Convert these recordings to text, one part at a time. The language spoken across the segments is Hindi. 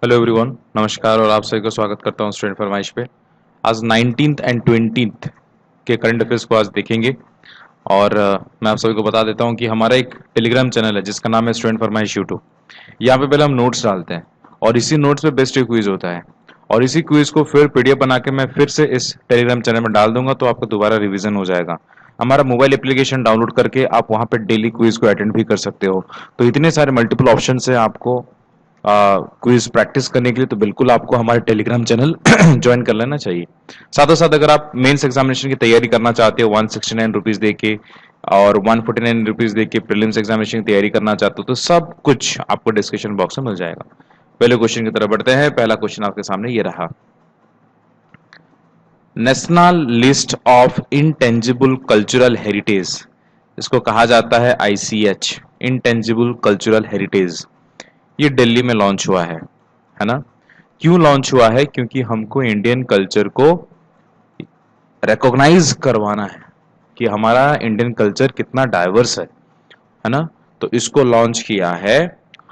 हेलो एवरीवन, नमस्कार और आप सभी को स्वागत करता हूं स्टूडेंट फरमाइश पे। आज 19th एंड 20th के करंट अफेयर्स को आज देखेंगे। और मैं आप सभी को बता देता हूं कि हमारा एक टेलीग्राम चैनल है जिसका नाम है स्टूडेंट फरमाइश यूट्यूब। यहाँ पे पहले हम नोट्स डालते हैं और इसी नोट्स पे बेस्ट क्विज होता है और इसी क्विज को फिर पीडीएफ बना के मैं फिर से इस टेलीग्राम चैनल में डाल दूंगा, तो आपका दोबारा रिवीजन हो जाएगा। हमारा मोबाइल एप्लीकेशन डाउनलोड करके आप वहाँ पे डेली क्विज को अटेंड भी कर सकते हो। तो इतने सारे मल्टीपल ऑप्शन है आपको क्विज प्रैक्टिस करने के लिए, तो बिल्कुल आपको हमारे टेलीग्राम चैनल ज्वाइन कर लेना चाहिए। साथों साथ अगर आप मेंस एग्जामिनेशन की तैयारी करना चाहते हो 169 रुपीज दे के और 149 रुपीज दे के प्रीलिम्स एग्जामिनेशन की तैयारी करना चाहते हो, तो सब कुछ आपको डिस्क्रिप्शन बॉक्स में मिल जाएगा। पहले क्वेश्चन की तरफ बढ़ते हैं। पहला क्वेश्चन आपके सामने ये रहा। National list of intangible cultural heritage, इसको कहा जाता है आईसीएच, इंटेंजिबल कल्चरल हेरिटेज। ये दिल्ली में लॉन्च हुआ है ना। क्यों लॉन्च हुआ है? क्योंकि हमको इंडियन कल्चर को रिकॉग्नाइज करवाना है कि हमारा इंडियन कल्चर कितना डाइवर्स है ना। तो इसको लॉन्च किया है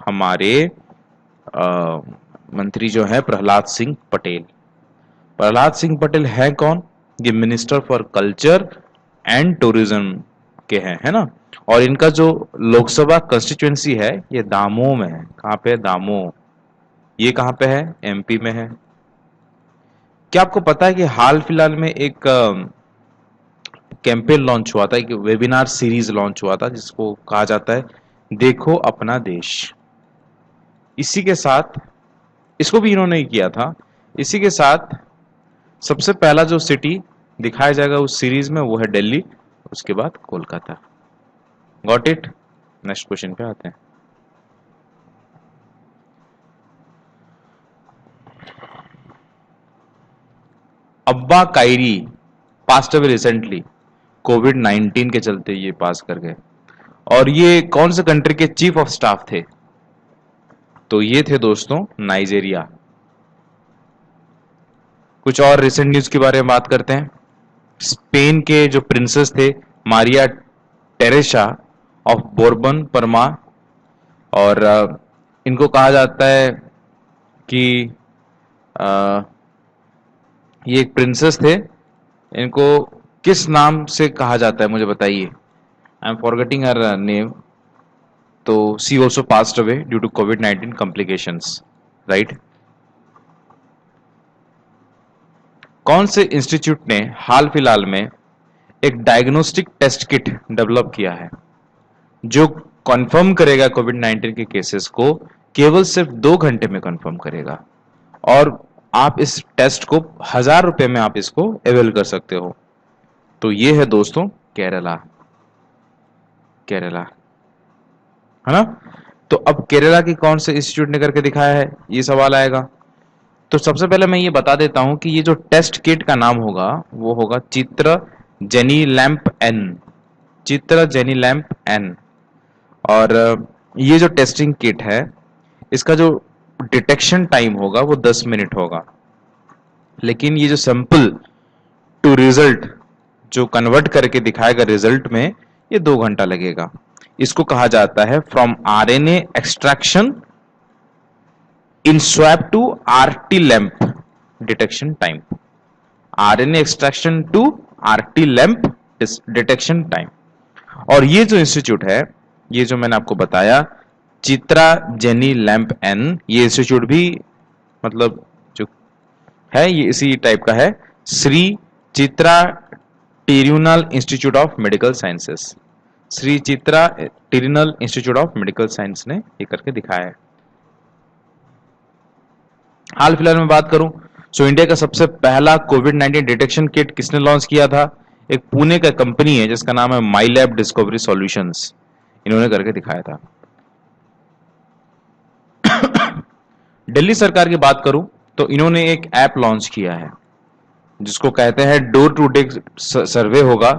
हमारे मंत्री जो है प्रहलाद सिंह पटेल। प्रहलाद सिंह पटेल है कौन? ये minister for culture and tourism के हैं, है ना। और इनका जो लोकसभा कंस्टिट्यूएंसी है ये दामोह में है। कहाँ पे? दामोह। ये कहाँ पे है? एमपी में है। क्या आपको पता है कि हाल फिलहाल में एक कैंपेन लॉन्च हुआ था, एक वेबिनार सीरीज लॉन्च हुआ था जिसको कहा जाता है देखो अपना देश। इसी के साथ इसको भी इन्होंने ही किया था। इसी के साथ सबसे पहला जो सिटी दिखाया जाएगा उस सीरीज में वो है दिल्ली, उसके बाद Kolkata. Got it? Next question पे आते हैं। अब्बा Kairi passed away recently, Covid 19 के चलते ये पास कर गए। और ये कौन से कंट्री के चीफ ऑफ स्टाफ थे? तो ये थे दोस्तों नाइजीरिया। कुछ और रिसेंट न्यूज के बारे में बात करते हैं। स्पेन के जो प्रिंसेस थे मारिया टेरेसा ऑफ बोर्बन परमा, और इनको कहा जाता है कि ये एक प्रिंसेस थे। इनको किस नाम से कहा जाता है मुझे बताइए। I am forgetting her name. So she also passed away due to COVID 19 complications, right. कौन से इंस्टीट्यूट ने हाल फिलहाल में एक डायग्नोस्टिक टेस्ट किट डेवलप किया है जो कंफर्म करेगा कोविड 19 के केसेस को केवल सिर्फ 2 घंटे में कंफर्म करेगा, और आप इस टेस्ट को 1000 रुपए में आप इसको अवेल कर सकते हो। तो ये है दोस्तों केरला। केरला, है ना। तो अब केरला की कौन से इंस्टीट्यूट ने करके दिखाया है, ये सवाल आएगा। तो सबसे पहले मैं ये बता देता हूं कि ये जो टेस्ट किट का नाम होगा वो होगा चित्र जेनी लैंप एन। चित्र जेनी लैंप एन। और ये जो टेस्टिंग किट है इसका जो डिटेक्शन टाइम होगा वो 10 मिनट होगा, लेकिन ये जो सैंपल टू रिजल्ट जो कन्वर्ट करके दिखाएगा रिजल्ट में, ये 2 घंटा लगेगा। इसको कहा जाता है from RNA extraction in swab to RT LAMP detection time. RNA extraction to RT LAMP detection time. और ये जो इंस्टीट्यूट है, ये जो मैंने आपको बताया चित्रा जेनी लैंप एन, ये इंस्टीट्यूट भी मतलब जो है ये इसी टाइप का है, Shri Chitra Tirunal institute of medical sciences. Shri Chitra Tirunal institute of medical science ने ये करके दिखाया है। हाल फिलहाल में बात करूं तो इंडिया का सबसे पहला कोविड 19 डिटेक्शन किट किसने लॉन्च किया था? एक पुणे का कंपनी है जिसका नाम है माई लैब डिस्कवरी सॉल्यूशंस, इन्होंने करके दिखाया था। दिल्ली सरकार की बात करूं तो इन्होंने एक ऐप लॉन्च किया है जिसको कहते हैं डोर टू डोर सर्वे होगा।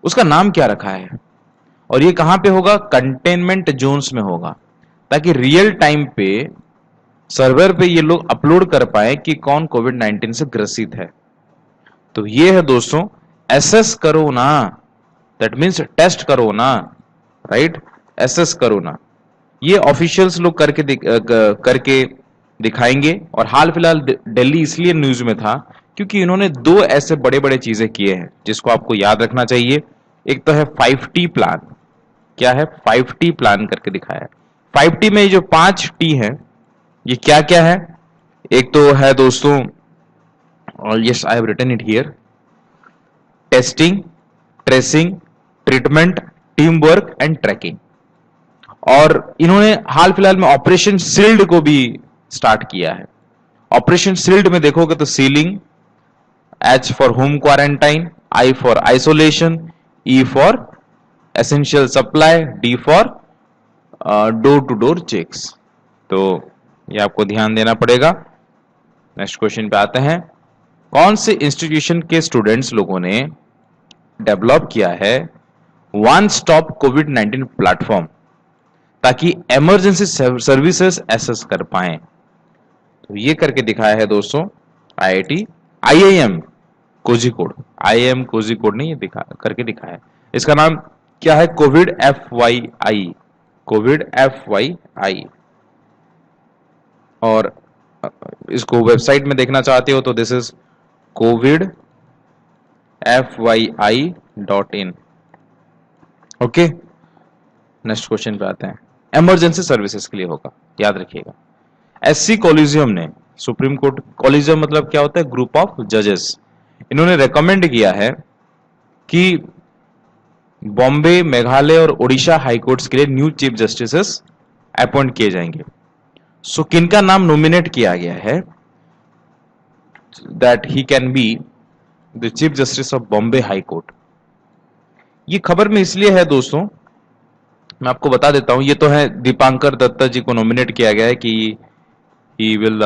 उसका नाम क्या रखा है और ये कहां पे होगा? कंटेनमेंट जोन्स में होगा, ताकि रियल टाइम पे सर्वर पे ये लोग अपलोड कर पाए कि कौन कोविड 19 से ग्रसित है। तो ये है दोस्तों, एसेस करो ना, दैट मीन्स टेस्ट करो ना, राइट। एसेस करो ना, ये ऑफिशियल्स लोग करके दिखाएंगे। और हाल फिलहाल दिल्ली इसलिए न्यूज में था क्योंकि इन्होंने दो ऐसे बड़े बड़े चीजें किए हैं जिसको आपको याद रखना चाहिए। एक तो है 5T प्लान। क्या है? 5T प्लान करके दिखाया है। 5T में जो 5T है ये क्या क्या है? एक तो है दोस्तों, yes I have written it here, testing, tracing, treatment, team work and tracking. और इन्होंने हाल फिलहाल में ऑपरेशन सील्ड को भी स्टार्ट किया है। ऑपरेशन सील्ड में देखोगे तो sealing, H for home quarantine, I for isolation, E for essential supply, D for door to door checks. तो ये आपको ध्यान देना पड़ेगा। नेक्स्ट क्वेश्चन पे आते हैं। कौन से इंस्टीट्यूशन के स्टूडेंट्स लोगों ने डेवलप किया है वन स्टॉप कोविड 19 प्लेटफॉर्म ताकि इमरजेंसी सर्विसेज एक्सेस कर पाए? तो ये करके दिखाया है दोस्तों आईआईएम कोझिकोड। आईआईएम कोझिकोड ने ये करके दिखाया है। इसका नाम क्या है? Covid FYI। Covid FYI। और इसको वेबसाइट में देखना चाहते हो तो this is covidfyi.in। Okay, next question पे आते हैं। इमरजेंसी सर्विसेज के लिए होगा, याद रखिएगा। SC कॉलेजियम ने, सुप्रीम कोर्ट कॉलेजियम मतलब क्या होता है? ग्रुप ऑफ जजेस। इन्होंने रेकमेंड किया है कि बॉम्बे, मेघालय और ओडिशा हाई कोर्ट्स के लिए न्यू चीफ जस्टिस अपॉइंट किए जाएंगे। सो किनका नाम नॉमिनेट किया गया है that he can be the chief justice of Bombay high court? ये खबर में इसलिए है दोस्तों, मैं आपको बता देता हूं। ये तो है दीपांकर दत्ता जी को नॉमिनेट किया गया है कि he will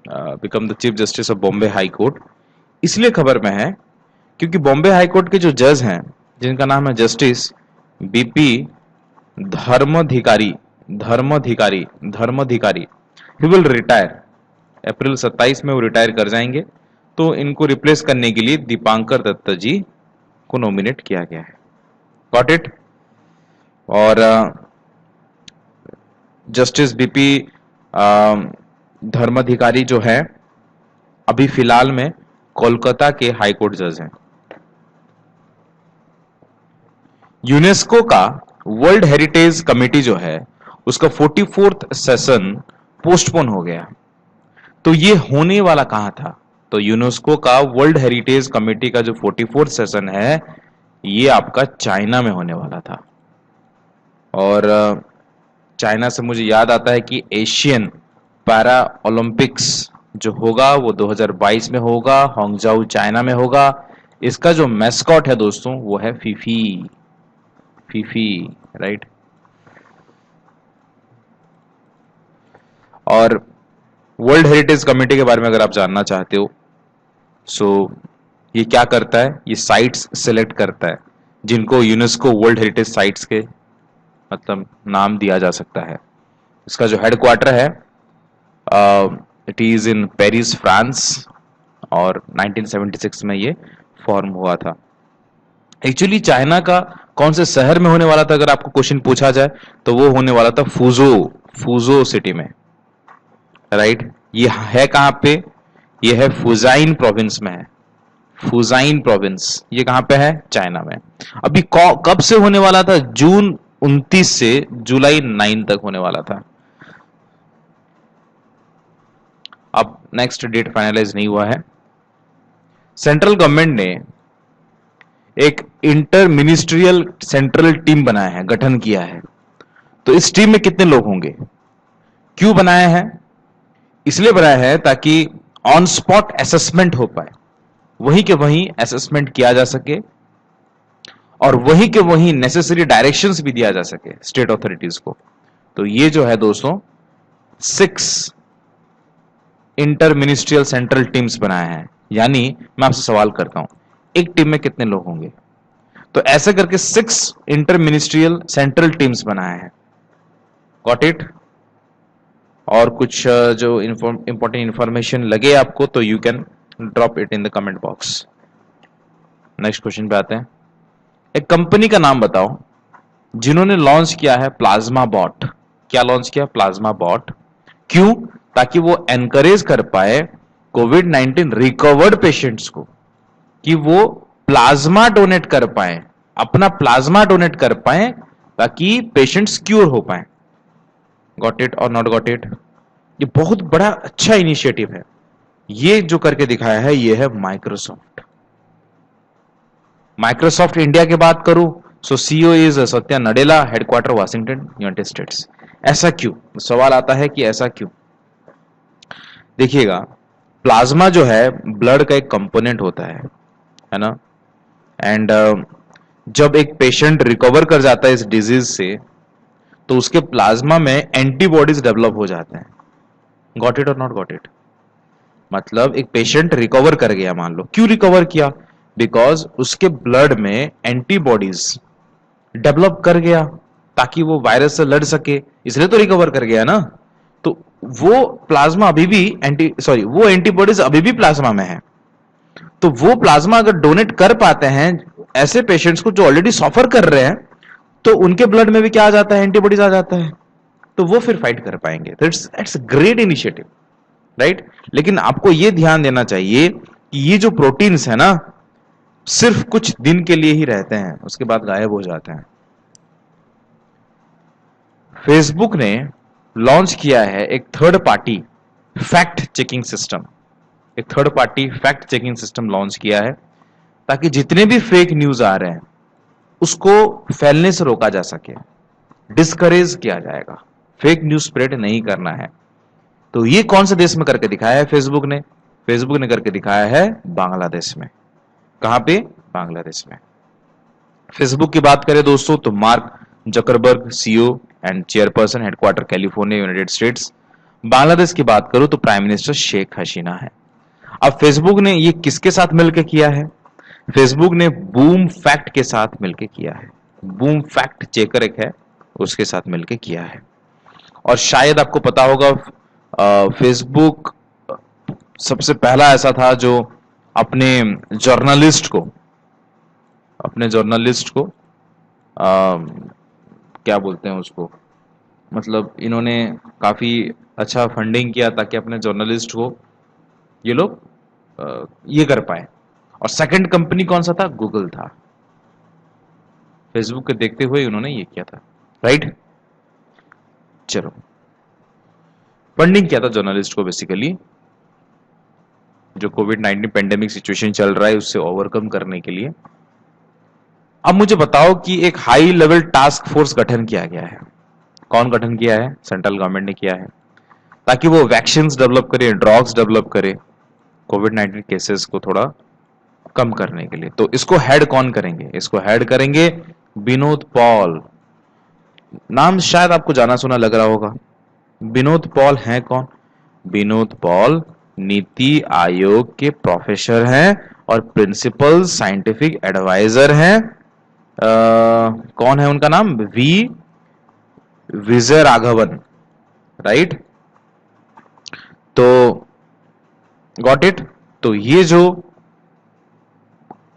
become the chief justice of Bombay high court. इसलिए खबर में है क्योंकि बॉम्बे हाई कोर्ट के जो जज हैं जिनका नाम है justice BP Dharmadhikari, he will retire. April 27 में वो रिटायर कर जाएंगे। तो इनको रिप्लेस करने के लिए दीपांकर दत्ता जी को नॉमिनेट किया गया है। Got it? और जस्टिस BP धर्माधिकारी जो है अभी फिलहाल में कोलकाता के हाई कोर्ट जज हैं। यूनेस्को का वर्ल्ड हेरिटेज कमेटी जो है उसका 44th सेशन पोस्टपोन हो गया। तो ये होने वाला कहां था? तो यूनेस्को का वर्ल्ड हेरिटेज कमेटी का जो 44th सेशन है ये आपका चाइना में होने वाला था। और चाइना से मुझे याद आता है कि एशियन पैरा ओलंपिक्स जो होगा वो 2022 में होगा, हांगझाऊ चाइना में होगा। इसका जो मैस्कॉट है दोस्तों वो है फीफी, राइट? और वर्ल्ड हेरिटेज कमेटी के बारे में अगर आप जानना चाहते हो, सो ये क्या करता है? ये साइट्स सिलेक्ट करता है जिनको यूनेस्को वर्ल्ड हेरिटेज साइट्स के मतलब नाम दिया जा सकता है। इसका जो हेडक्वार्टर है it is in Paris, France. और 1976 में ये फॉर्म हुआ था। एक्चुअली चाइना का कौन से शहर में होने वाला था अगर आपको क्वेश्चन पूछा जाए तो वो होने वाला था फूजो सिटी में, राइट? ये है कहां पे? ये है फुजाइन प्रोविंस में है। फुजाइन प्रोविंस ये कहां पे है? चाइना में। अभी कब से होने वाला था? जून 29 से जुलाई 9 तक होने वाला था। अब नेक्स्ट डेट फाइनलाइज नहीं हुआ है। सेंट्रल गवर्नमेंट ने एक इंटर मिनिस्ट्रियल सेंट्रल टीम बनाया है, गठन किया है। तो इस टीम में कितने लोग होंगे? क्यों बनाया है? इसलिए बनाया है ताकि ऑन स्पॉट असेसमेंट हो पाए, वहीं के वहीं असेसमेंट किया जा सके और वहीं के वहीं नेसेसरी डायरेक्शंस भी दिया जा सके स्टेट अथॉरिटीज को। तो ये जो है दोस्तों 6 इंटर मिनिस्ट्रियल सेंट्रल टीम्स बनाए हैं। यानी मैं आपसे सवाल करता हूं, एक टीम में कितने लोग होंगे? तो ऐसे करके 6 इंटर मिनिस्ट्रियल सेंट्रल टीम्स बनाए हैं। Got it? और कुछ जो इंपॉर्टेंट इंफॉर्मेशन लगे आपको तो you can drop it in the comment box. Next question पे आते हैं। एक कंपनी का नाम बताओ जिन्होंने लॉन्च किया है प्लाज्मा बॉट। क्या लॉन्च किया? Plasma bot. क्यों? ताकि वो एनकरेज कर पाए कोविड-19 रिकवर्ड पेशेंट्स को कि वो प्लाज्मा डोनेट कर पाए, अपना प्लाज्मा डोनेट कर पाए ताकि पेशेंट्स क्योर हो पाए। गॉट इट और नॉट गॉट इट? ये बहुत बड़ा अच्छा इनिशिएटिव है। ये जो करके दिखाया है ये है माइक्रोसॉफ्ट। माइक्रोसॉफ्ट इंडिया की बात करूं so CEO is Satya Nadella, headquarter Washington, United States. ऐसा क्यों? सवाल आता है कि ऐसा क्यों? देखिएगा, प्लाज्मा जो है ब्लड का एक कंपोनेंट होता है ना? एंड जब एक पेशेंट रिकवर कर जाता है इस डिजीज से तो उसके प्लाज्मा में एंटीबॉडीज डेवलप हो जाते हैं। गॉट इट और नॉट गॉट इट? मतलब एक पेशेंट रिकवर कर गया, मान लो, क्यों रिकवर किया? बिकॉज उसके ब्लड में एंटीबॉडीज डेवलप कर गया ताकि वो वायरस से लड़ सके, इसलिए तो रिकवर कर गया ना। तो वो प्लाज्मा अभी भी वो एंटीबॉडीज अभी भी प्लाज्मा में है। तो वो प्लाज्मा अगर डोनेट कर पाते हैं ऐसे पेशेंट्स को जो ऑलरेडी सफर कर रहे हैं, तो उनके ब्लड में भी क्या आ जाता है? एंटीबॉडीज आ जाता है, तो वो फिर फाइट कर पाएंगे। It's great initiative, right? लेकिन आपको ये ध्यान देना चाहिए कि ये जो प्रोटीन्स है ना, सिर्फ कुछ दिन के लिए ही रहते हैं, उसके बाद गायब हो जाते हैं। फेसबुक ने लॉन्च किया है एक third party fact checking system. एक third party fact checking system launch किया है ताकि जितने भी फेक न्यूज आ रहे हैं उसको फैलने से रोका जा सके, डिस्करेज किया जाएगा। फेक न्यूज स्प्रेड नहीं करना है। तो ये कौन से देश में करके दिखाया है फेसबुक ने? फेसबुक ने करके दिखाया है बांग्लादेश में। कहां पे? बांग्लादेश में। फेसबुक की बात करें दोस्तों तो mark Zuckerberg CEO and chairperson, headquarter California, United states. Bangladesh की बात करूं तो प्राइम मिनिस्टर शेख हसीना है। अब फेसबुक ने ये किसके साथ मिलकर किया है? फेसबुक ने बूम फैक्ट के साथ मिलकर किया है। बूम फैक्ट चेकर एक है, उसके साथ मिलकर किया है। और शायद आपको पता होगा फेसबुक सबसे पहला ऐसा था जो अपने जर्नलिस्ट को क्या बोलते हैं उसको, मतलब इन्होंने काफी अच्छा फंडिंग किया ताकि अपने जर्नलिस्ट को ये लोग ये कर पाए। और सेकंड कंपनी कौन सा था? गूगल था। फेसबुक के देखते हुए उन्होंने ये किया था, राइट? चलो, फंडिंग किया था जर्नलिस्ट को बेसिकली, जो कोविड-19 पेंडेमिक सिचुएशन चल रहा है उससे ओवरकम करने के लिए। अब मुझे बताओ कि एक हाई लेवल टास्क फोर्स गठन किया गया है। कौन गठन किया है? सेंट्रल गवर्नमेंट ने किया है, ताकि वो वैक्सीन डेवलप करे, ड्रग्स डेवलप करे कोविड-19 केसेस को थोड़ा कम करने के लिए। तो इसको हेड कौन करेंगे? इसको हेड करेंगे विनोद पॉल। नाम शायद आपको जाना सुना लग रहा होगा। विनोद पॉल हैं कौन? विनोद पॉल नीति आयोग के प्रोफेसर हैं और प्रिंसिपल साइंटिफिक एडवाइजर हैं। कौन है उनका नाम? विजय राघवन, राइट? तो गॉट इट? तो ये जो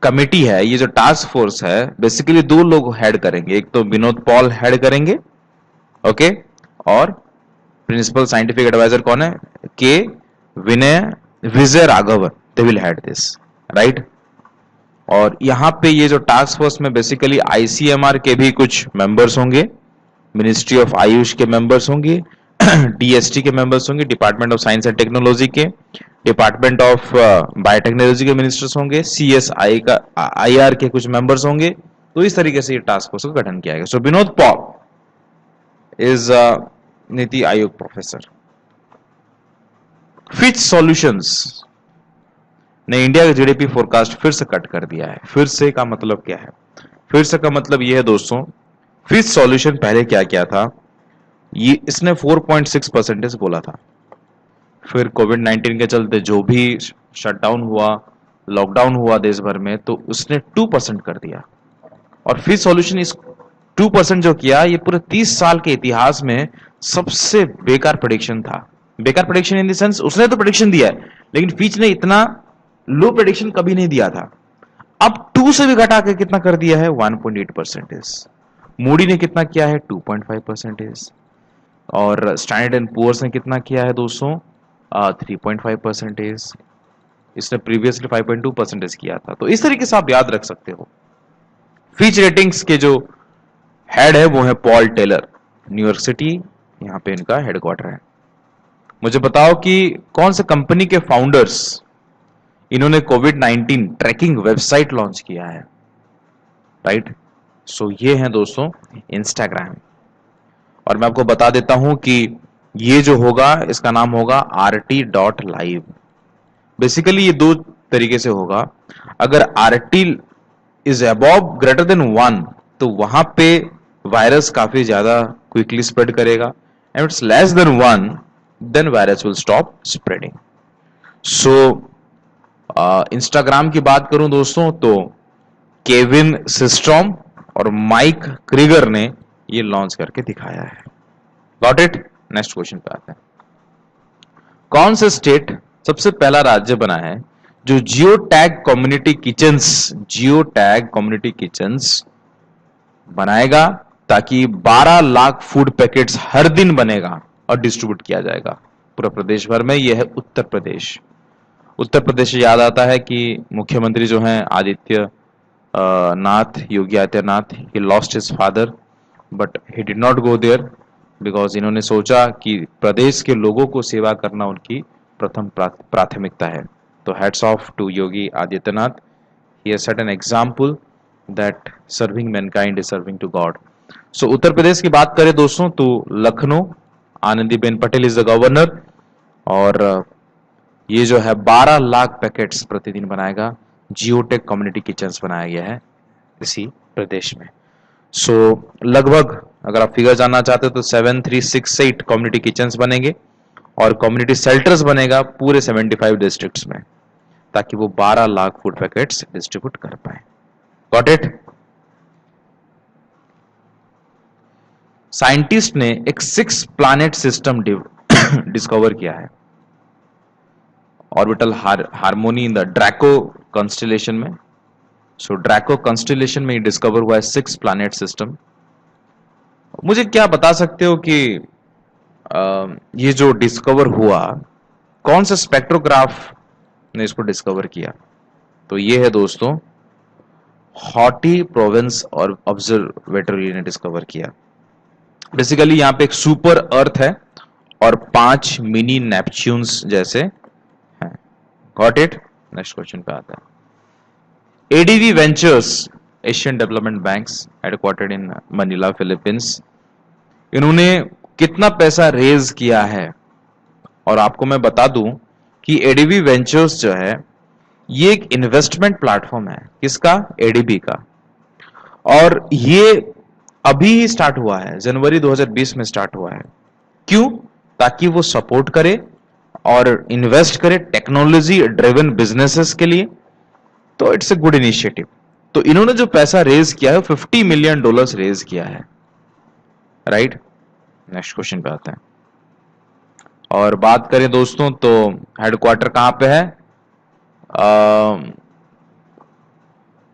कमिटी है, ये जो टास्क फोर्स है, बेसिकली दो लोग हेड करेंगे। एक तो विनोद पॉल हेड करेंगे, ओके, और प्रिंसिपल साइंटिफिक एडवाइजर कौन है? K Vijay Raghavan, they will head this, right? और यहां पे ये जो टास्क फोर्स में बेसिकली आईसीएमआर के भी कुछ मेंबर्स होंगे, मिनिस्ट्री ऑफ आयुष के मेंबर्स होंगे, डीएसटी के मेंबर्स होंगे, department of science and technology के, डिपार्टमेंट ऑफ बायोटेक्नोलॉजी के मिनिस्टर्स होंगे, सीएसआई का आईआर के कुछ मेंबर्स होंगे। तो इस तरीके से ये टास्क फोर्स का गठन किया गया। सो Vinod Paul is NITI Aayog professor. Fitch solutions ने इंडिया का जीडीपी फोरकास्ट फिर से कट कर दिया है। फिर से का मतलब क्या है? फिर से का मतलब ये है दोस्तों, फिच सॉल्यूशन पहले क्या किया था, ये इसने 4.6% बोला था। फिर कोविड-19 के चलते जो भी शटडाउन हुआ, लॉकडाउन हुआ देश भर में, तो उसने 2% कर दिया। और फिच सॉल्यूशन इस 2% जो किया, ये पूरे 30 साल के इतिहास में सबसे बेकार प्रेडिक्शन था। बेकार प्रेडिक्शन इन द सेंस, उसने तो प्रेडिक्शन दिया है लेकिन फिच ने इतना लो प्रेडिक्शन कभी नहीं दिया था। अब 2 से भी घटा के कितना कर दिया है? 1.8%। मूडी ने कितना किया है? 2.5%। और स्टैंडर्ड एंड पुअर्स ने कितना किया है दोस्तों? 3.5%। इसने प्रीवियसली 5.2% किया था। तो इस तरीके से आप याद रख सकते हो। फिच रेटिंग्स के जो हेड है वो है पॉल टेलर, न्यूयॉर्क सिटी, यहाँ पे इनका हेडक्वार्टर है। मुझे बताओ कि कौन से कंपनी के फाउंडर्स इन्होंने कोविड-19 ट्रैकिंग वेबसाइट लॉन्च किया है? राइट, सो ये है दोस्तों इंस्टाग्राम। और मैं आपको बता देता हूं कि ये जो होगा इसका नाम होगा RT.live। बेसिकली ये दो तरीके से होगा। अगर RT is above greater than 1 तो वहां पे वायरस काफी ज्यादा क्विकली स्प्रेड करेगा, and it's less than 1 then virus will stop spreading. So Instagram की बात करूं दोस्तों तो केविन सिस्ट्रॉम और माइक क्रीगर ने ये लॉन्च करके दिखाया है। Got it? नेक्स्ट क्वेश्चन पे आते हैं। कौन से स्टेट सबसे पहला राज्य बना है जो जियो टैग कम्युनिटी किचन्स बनाएगा, ताकि 12 लाख फूड पैकेट्स हर दिन बनेगा और डिस्ट्रीब्यूट किया जाएगा पूरा प्रदेश भर में? यह है उत्तर प्रदेश। उत्तर प्रदेश से याद आता है कि मुख्यमंत्री जो हैं Nath, Yogi Adityanath, he lost his father but he did not go there because इन्होंने सोचा कि प्रदेश के लोगों को सेवा करना उनकी प्रथम प्राथमिकता है। तो hats off to Yogi Adityanath, he has set an example that serving mankind is serving to God. So Uttar Pradesh की बात करें दोस्तों तो Lucknow, Anandiben Patel is the governor, और ये जो है 12 लाख पैकेट्स प्रतिदिन बनाएगा। जियोटेक कम्युनिटी किचन्स बनाया गया है इसी प्रदेश में। सो लगभग अगर आप फिगर जानना चाहते हो तो 7368 कम्युनिटी किचन्स बनेंगे और कम्युनिटी शेल्टर्स बनेगा पूरे 75 डिस्ट्रिक्ट्स में, ताकि वो 12 लाख फूड पैकेट्स डिस्ट्रीब्यूट कर पाए। Got it? साइंटिस्ट ने एक 6 प्लैनेट सिस्टम डिस्कवर किया है orbital harmony in the Draco constellation में। सो ड्रैको कॉन्स्टेलेशन में डिस्कवर हुआ है 6 प्लैनेट सिस्टम। मुझे क्या बता सकते हो कि ये जो डिस्कवर हुआ, कौन सा स्पेक्ट्रोग्राफ ने इसको डिस्कवर किया? तो ये है दोस्तों हॉटी प्रोविंस और ऑब्जर्वेटरी ने डिस्कवर किया। बेसिकली यहाँ पे एक सुपर अर्थ है और 5 मिनी नेपच्यून्स जैसे हैं। Got it? नेक्स्ट क्वेश्चन पे आता है। ADV ventures, Asian development banks, headquartered in Manila, Philippines, इन्होंने कितना पैसा रेज किया है? और आपको मैं बता दूं कि एडीवी वेंचर्स जो है ये एक इन्वेस्टमेंट प्लेटफॉर्म है। किसका? एडीबी का। और ये अभी ही स्टार्ट हुआ है, जनवरी 2020 में स्टार्ट हुआ है। क्यों? ताकि वो सपोर्ट करे और इन्वेस्ट करे टेक्नोलॉजी ड्रिवन बिजनेसेस के लिए। तो इट्स ए गुड इनिशिएटिव। तो इन्होंने जो पैसा रेज किया है $50 मिलियन रेज किया है। राइट? नेक्स्ट क्वेश्चन पे आते हैं। और बात करें दोस्तों तो हेडक्वार्टर कहां पे है?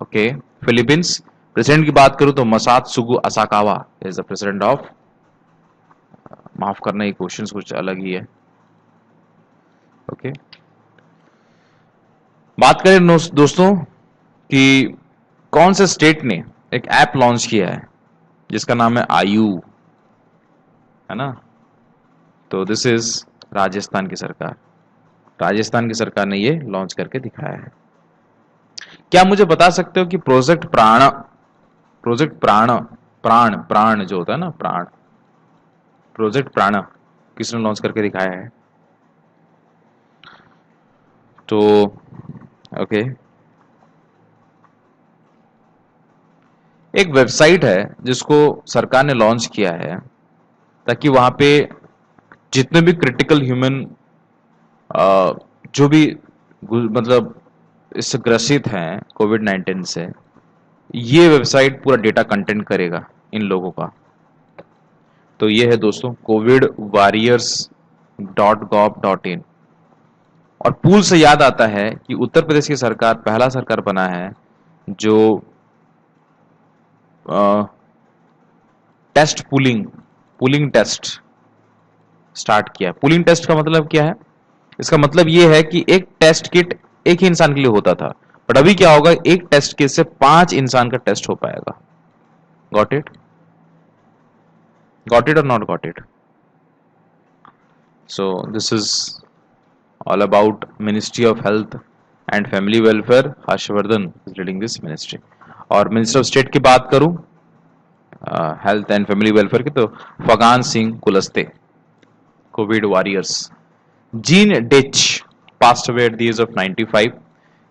Okay, Philippines. प्रेसिडेंट की बात करूं तो Masatsugu Asakawa is the president of, माफ करना ये क्वेश्चंस कुछ अलग ही है। ओके, बात करें दोस्तों कि कौन से स्टेट ने एक ऐप लॉन्च किया है जिसका नाम है आयु, है ना? तो दिस इज राजस्थान की सरकार। राजस्थान की सरकार ने ये लॉन्च करके दिखाया है। क्या मुझे बता सकते हो कि प्रोजेक्ट प्राण जो होता है ना, प्रोजेक्ट प्राण किसने लॉन्च करके दिखाया है? तो ओके, एक वेबसाइट है जिसको सरकार ने लॉन्च किया है ताकि वहां पे जितने भी क्रिटिकल ह्यूमन जो भी मतलब इससे ग्रसित हैं कोविड-19 से, ये वेबसाइट पूरा डेटा कंटेंट करेगा इन लोगों का। तो ये है दोस्तों covidwarriors.gov.in। और पूल से याद आता है कि उत्तर प्रदेश की सरकार पहला सरकार बना है जो टेस्ट पुलिंग टेस्ट स्टार्ट किया। पुलिंग टेस्ट का मतलब क्या है? इसका मतलब ये है कि एक टेस्ट किट एक ही इंसान के लिए होता था, बट अभी क्या होगा, एक टेस्ट किट से 5 इंसान का टेस्ट हो पाएगा। Got it? गॉट इट और not got it? So this is all about ministry of health and family welfare. Harshvardhan is leading this ministry. और मिनिस्टर ऑफ स्टेट की बात करूं हेल्थ एंड फैमिली वेलफेयर की, तो Faggan Singh Kulaste, COVID warriors. Gene Deitch passed away at the age of 95.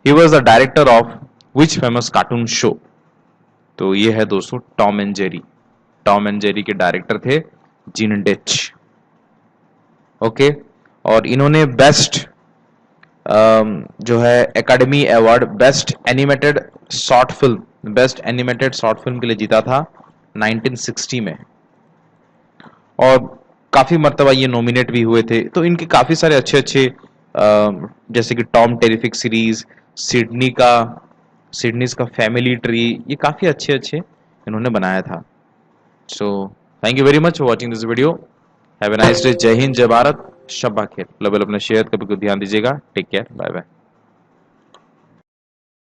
He was the director of which famous cartoon show? तो ये है दोस्तों Tom and Jerry. Tom and Jerry के डायरेक्टर थे जीन डिच। ओके, और इन्होंने बेस्ट जो है academy award best animated short film, best animated short film के लिए जीता था 1960 में। और काफी मर्तबा ये नॉमिनेट भी हुए थे। तो इनके काफी सारे अच्छे अच्छे जैसे कि टॉम टेरिफिक सीरीज, सिडनीज का फैमिली ट्री, ये काफी अच्छे अच्छे इन्होंने बनाया था। So thank you very much for watching this video. Have a nice day. जय हिंद, जय भारत, शब्बा खेल। अपना सेहत का भी ध्यान दीजिएगा। Take care, bye bye.